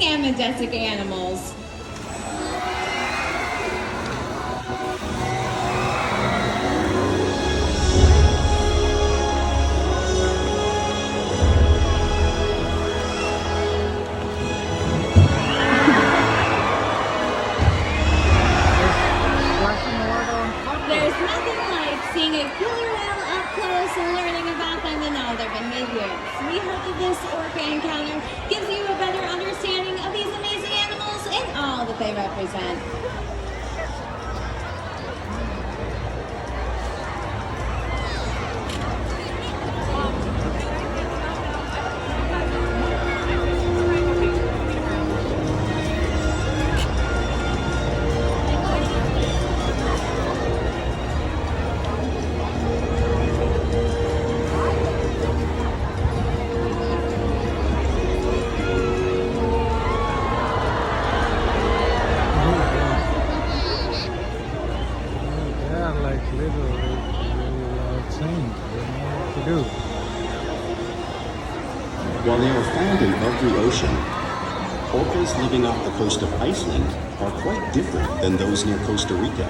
and majestic animals. There's nothing like seeing a killer whale up close and learning about them and all their behaviors. We hope that this orca encounter gives you a better understanding of these amazing animals and all that they represent. While they are found in every ocean, orcas living off the coast of Iceland are quite different than those near Costa Rica.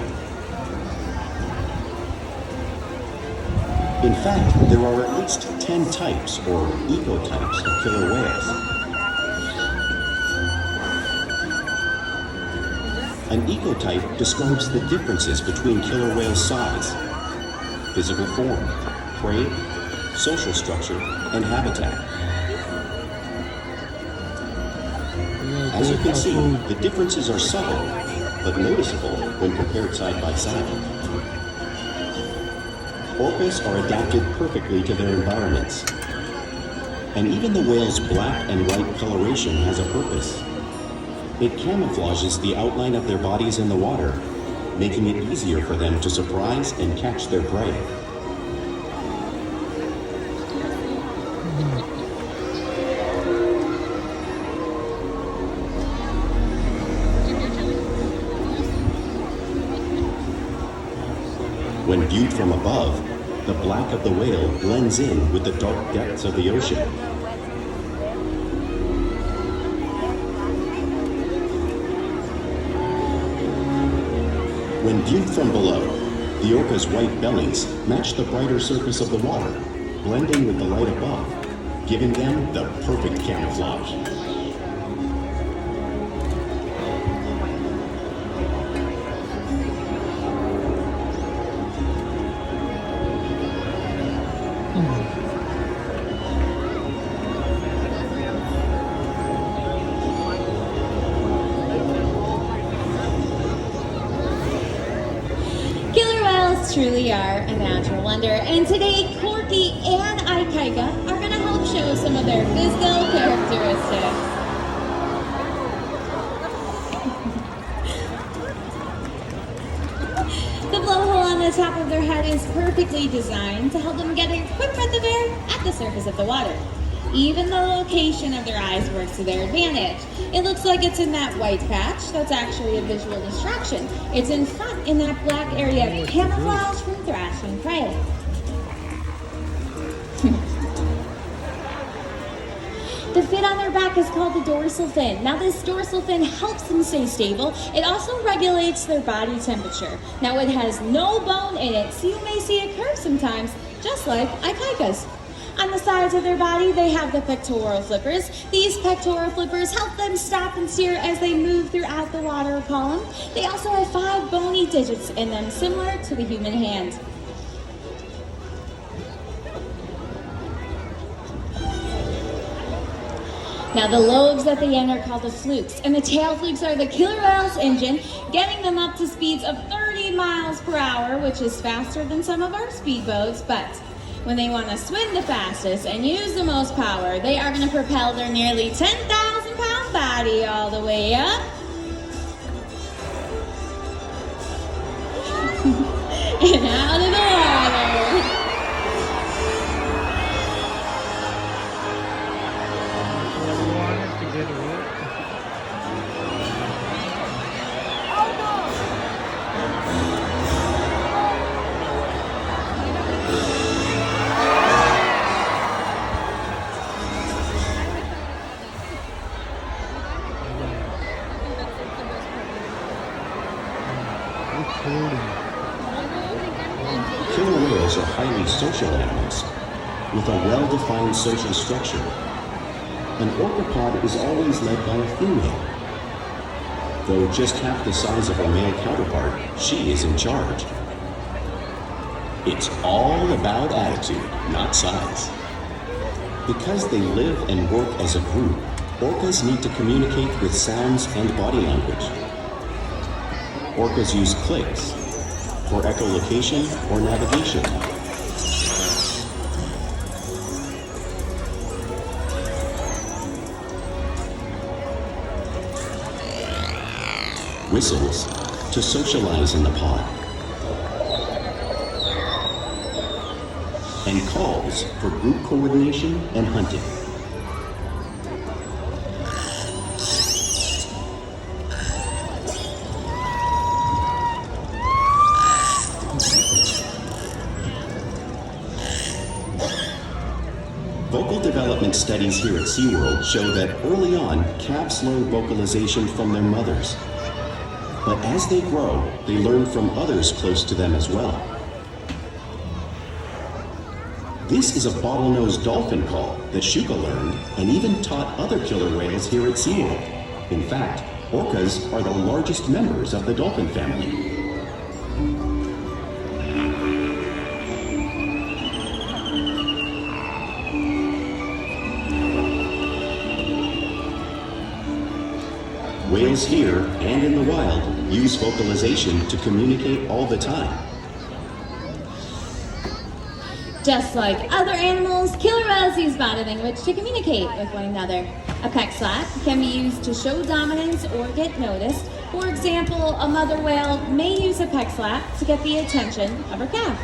In fact, there are at least 10 types or ecotypes of killer whales. An ecotype describes the differences between killer whale size, physical form, prey, social structure, and habitat. As you can see, the differences are subtle, but noticeable when compared side by side. Orcas are adapted perfectly to their environments. And even the whale's black and white coloration has a purpose. It camouflages the outline of their bodies in the water, making it easier for them to surprise and catch their prey. When viewed from above, the black of the whale blends in with the dark depths of the ocean. When viewed from below, the orca's white bellies match the brighter surface of the water, blending with the light above, giving them the perfect camouflage. Truly are a natural wonder, and today Corky and Ikaika are going to help show some of their physical characteristics. The blowhole on the top of their head is perfectly designed to help them get a quick breath of air at the surface of the water. Even the location of their eyes works to their advantage. It looks like it's in that white patch. That's actually a visual distraction. It's in front in that black area, camouflage from thrashing prey. The fin on their back is called the dorsal fin. Now this dorsal fin helps them stay stable. It also regulates their body temperature. Now it has no bone in it, so you may see a curve sometimes, just like Ikaika's. On the sides of their body, they have the pectoral flippers. These pectoral flippers help them stop and steer as they move throughout the water column. They also have 5 bony digits in them, similar to the human hand. Now the lobes at the end are called the flukes, and the tail flukes are the killer whale's engine, getting them up to speeds of 30 miles per hour, which is faster than some of our speedboats, but when they want to swim the fastest and use the most power, they are going to propel their nearly 10,000-pound body all the way up and out of the water. Killer whales are highly social animals with a well-defined social structure. An orcapod is always led by a female. Though just half the size of her male counterpart, she is in charge. It's all about attitude, not size. Because they live and work as a group, orcas need to communicate with sounds and body language. Orcas use clicks for echolocation or navigation. Whistles to socialize in the pod. And calls for group coordination and hunting. Vocal development studies here at SeaWorld show that early on, calves learn vocalization from their mothers. But as they grow, they learn from others close to them as well. This is a bottlenose dolphin call that Shuka learned and even taught other killer whales here at SeaWorld. In fact, orcas are the largest members of the dolphin family. Whales here and in the wild use vocalization to communicate all the time. Just like other animals, killer whales use body language to communicate with one another. A peck slap can be used to show dominance or get noticed. For example, a mother whale may use a peck slap to get the attention of her calf.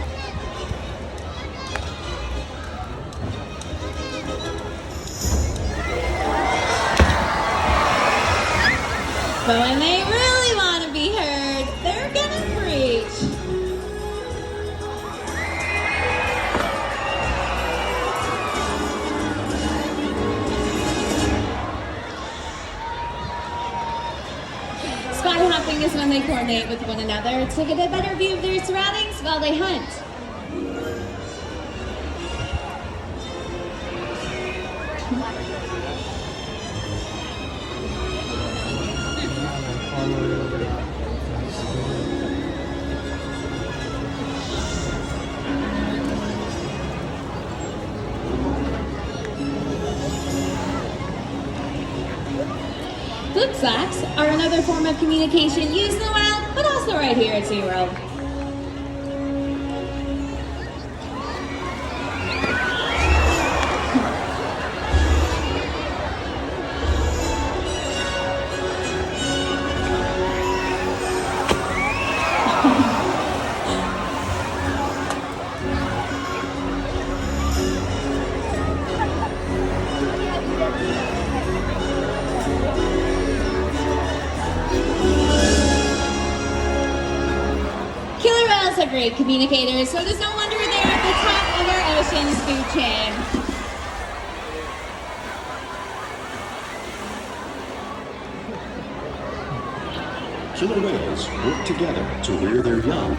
But when they really want to be heard, they're gonna preach. Spy hopping is when they coordinate with one another to get a better view of their surroundings while they hunt. Flip slaps are another form of communication used in the wild, but also right here at SeaWorld. Are great communicators, so it is no wonder they're at the top of our ocean's food chain. Killer whales work together to rear their young,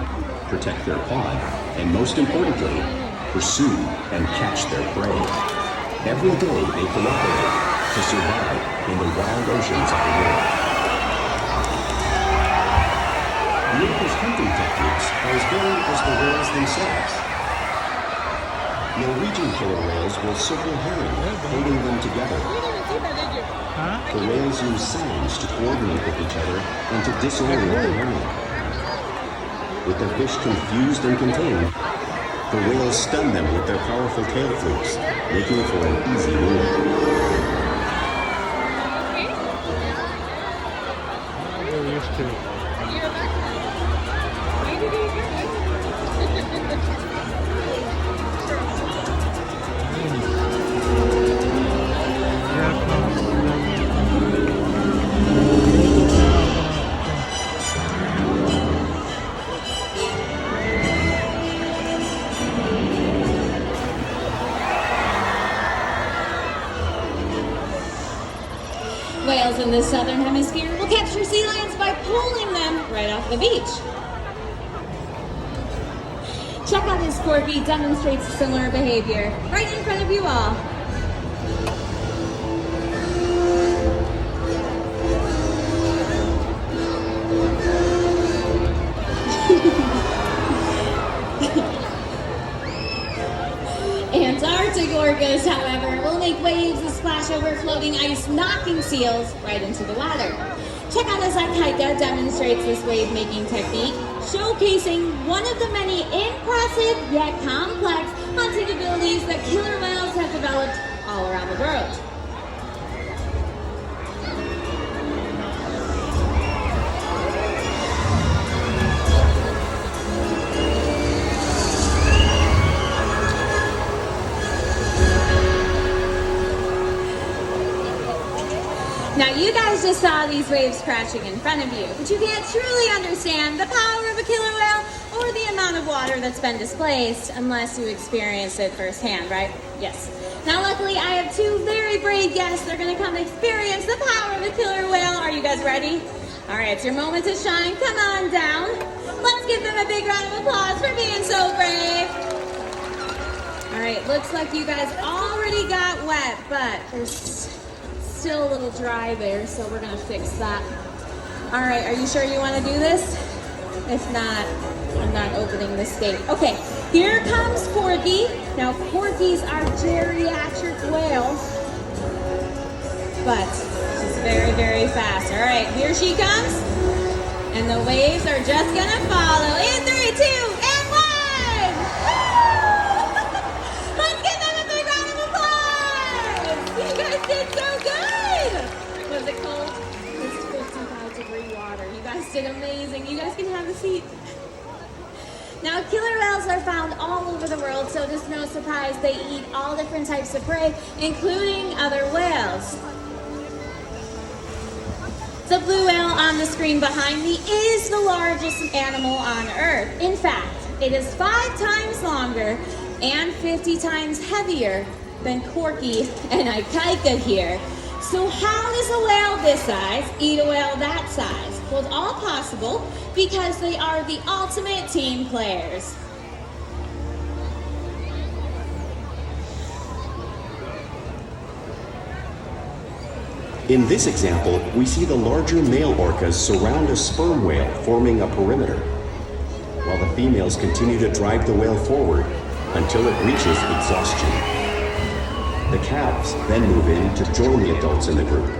protect their pod, and most importantly, pursue and catch their prey. Every day they cooperate to survive in the wild oceans of the world. The orca's hunting techniques are as varied as the whales themselves. Norwegian killer whales will circle herring, holding them together. The whales use sounds to coordinate with each other and to disorient the herring. With their fish confused and contained, the whales stun them with their powerful tail flukes, making for an easy meal. Whales in the southern hemisphere will capture sea lions by pulling them right off the beach. Check out his Corky demonstrates similar behavior right in front of you all. Antarctic orcas, however, will make waves that splash over floating ice, knocking seals right into the water. Check out as Akaika demonstrates this wave-making technique, showcasing one of the many impressive yet complex hunting abilities that killer whales have developed all around the world. Now you guys just saw these waves crashing in front of you, but you can't truly understand the power of a killer whale or the amount of water that's been displaced unless you experience it firsthand, right? Yes. Now luckily I have two very brave guests. They're gonna come experience the power of a killer whale. Are you guys ready? All right, it's your moment to shine. Come on down. Let's give them a big round of applause for being so brave. All right, looks like you guys already got wet, but there's still a little dry there, so we're gonna fix that. All right, are you sure you want to do this? If not, I'm not opening this gate. Okay, here comes Corky. Now, Corkies are geriatric whales, but she's very, very fast. All right, here she comes, and the waves are just gonna follow. In 3, 2, and 1! Woo! Let's give them a big round of applause! You guys did so good! Was it cold? It's 55-degree water. You guys did amazing. You guys can have a seat. Now, killer whales are found all over the world, so it's no surprise they eat all different types of prey, including other whales. The blue whale on the screen behind me is the largest animal on Earth. In fact, it is 5 times longer and 50 times heavier than Corky and Akaika here. So how does a whale this size eat a whale that size? Well, it's all possible because they are the ultimate team players. In this example, we see the larger male orcas surround a sperm whale, forming a perimeter, while the females continue to drive the whale forward until it reaches exhaustion. The calves then move in to join the adults in the group.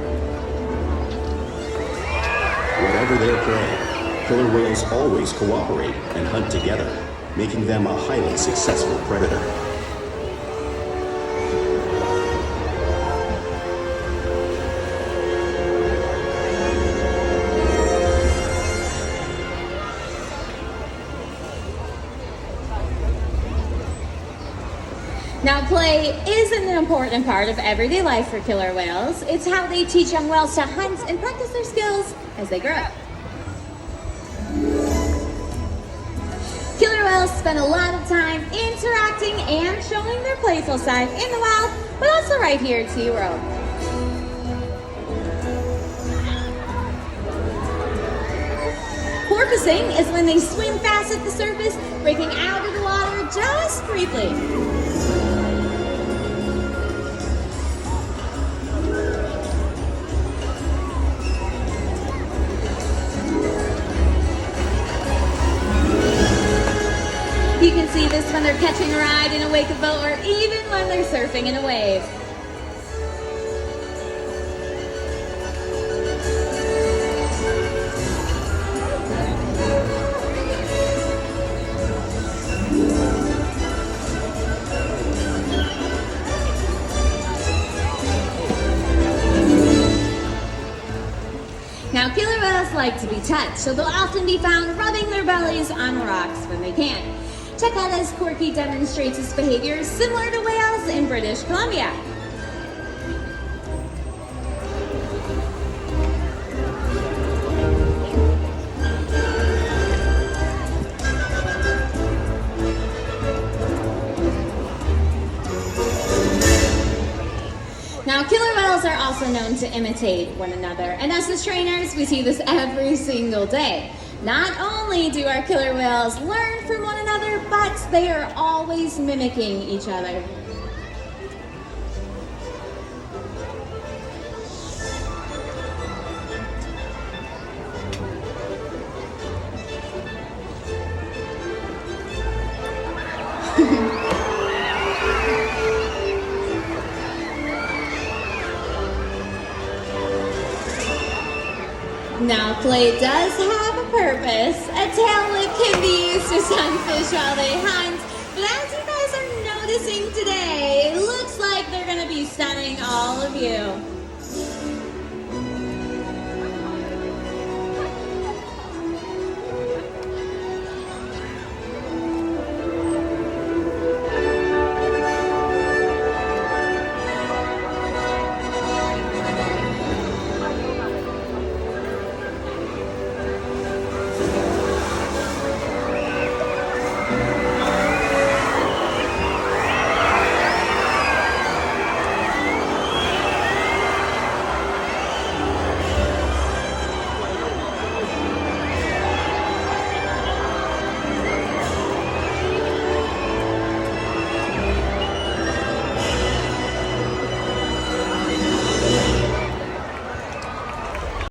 Whatever their prey, killer whales always cooperate and hunt together, making them a highly successful predator. Now, play is an important part of everyday life for killer whales. It's how they teach young whales to hunt and practice their skills as they grow up. Killer whales spend a lot of time interacting and showing their playful side in the wild, but also right here at SeaWorld. Porpoising is when they swim fast at the surface, breaking out of the water just briefly. You can see this when they're catching a ride in a wake of boat or even when they're surfing in a wave. Now, killer whales like to be touched, so they'll often be found rubbing their bellies on rocks when they can. Check out as Corky demonstrates his behavior similar to whales in British Columbia. Now, killer whales are also known to imitate one another, and us as trainers, we see this every single day. Not only do our killer whales learn from one another, but they are always mimicking each other. Now, play does have a purpose. A tail whip can be used to stun fish while they hunt, but as you guys are noticing today, it looks like they're going to be stunning all of you.